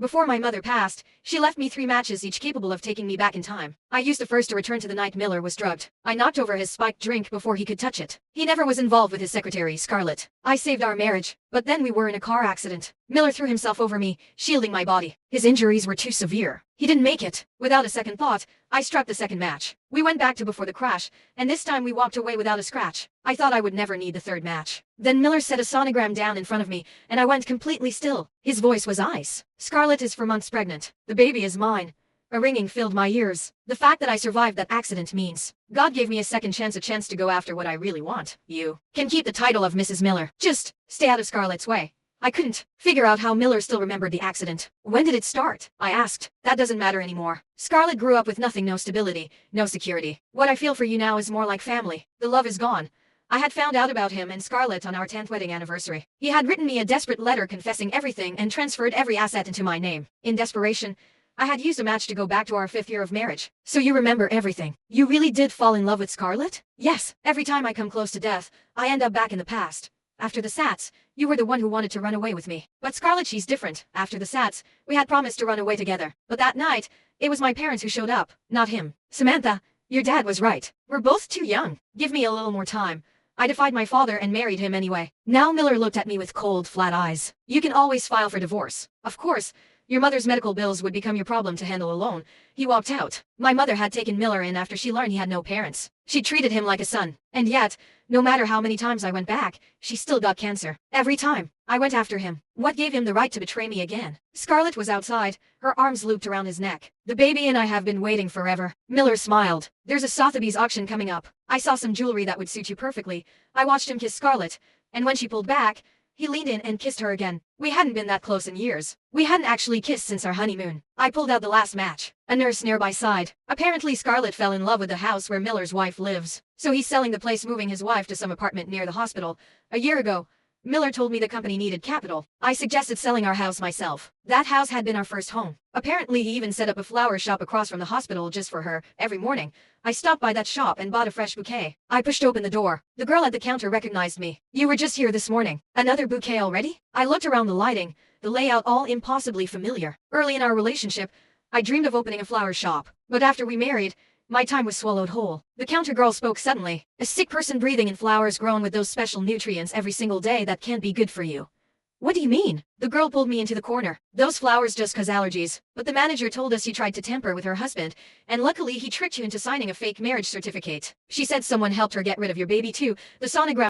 Before my mother passed, she left me 3 matches each capable of taking me back in time. I used the first to return to the night Miller was drugged. I knocked over his spiked drink before he could touch it. He never was involved with his secretary, Scarlett. I saved our marriage, but then we were in a car accident. Miller threw himself over me, shielding my body. His injuries were too severe. He didn't make it. Without a second thought, I struck the second match. We went back to before the crash, and this time we walked away without a scratch. I thought I would never need the third match. Then Miller set a sonogram down in front of me, and I went completely still. His voice was ice. Scarlett is 4 months pregnant. The baby is mine. A ringing filled my ears. The fact that I survived that accident means God gave me a second chance, a chance to go after what I really want. You can keep the title of Mrs. Miller. Just stay out of Scarlett's way. I couldn't figure out how Miller still remembered the accident. When did it start? I asked. That doesn't matter anymore. Scarlett grew up with nothing, no stability, no security. What I feel for you now is more like family. The love is gone. I had found out about him and Scarlett on our 10th wedding anniversary. He had written me a desperate letter confessing everything and transferred every asset into my name. In desperation, I had used a match to go back to our 5th year of marriage. So you remember everything. You really did fall in love with Scarlett? Yes. Every time I come close to death, I end up back in the past. After the SATs, you were the one who wanted to run away with me. But Scarlett, she's different. After the SATs, we had promised to run away together. But that night, it was my parents who showed up, not him. Samantha, your dad was right. We're both too young. Give me a little more time. I defied my father and married him anyway. Now Miller looked at me with cold, flat eyes. You can always file for divorce. Of course, your mother's medical bills would become your problem to handle alone. He walked out. My mother had taken Miller in after she learned he had no parents. She treated him like a son. And yet, no matter how many times I went back, she still got cancer. Every time, I went after him. What gave him the right to betray me again? Scarlett was outside, her arms looped around his neck. The baby and I have been waiting forever. Miller smiled. There's a Sotheby's auction coming up. I saw some jewelry that would suit you perfectly. I watched him kiss Scarlett, and when she pulled back, he leaned in and kissed her again. We hadn't been that close in years. We hadn't actually kissed since our honeymoon. I pulled out the last match. A nurse nearby sighed. Apparently Scarlett fell in love with the house where Miller's wife lives. So he's selling the place, moving his wife to some apartment near the hospital. A year ago, Miller told me the company needed capital. I suggested selling our house myself. That house had been our first home. Apparently he even set up a flower shop across from the hospital just for her. Every morning, I stopped by that shop and bought a fresh bouquet. I pushed open the door. The girl at the counter recognized me. You were just here this morning. Another bouquet already? I looked around, the lighting, the layout, all impossibly familiar. Early in our relationship, I dreamed of opening a flower shop. But after we married, my time was swallowed whole. The counter girl spoke suddenly. A sick person breathing in flowers grown with those special nutrients every single day that can't be good for you. What do you mean? The girl pulled me into the corner. Those flowers just cause allergies. But the manager told us you tried to tamper with her husband, and luckily he tricked you into signing a fake marriage certificate. She said someone helped her get rid of your baby too. The sonogram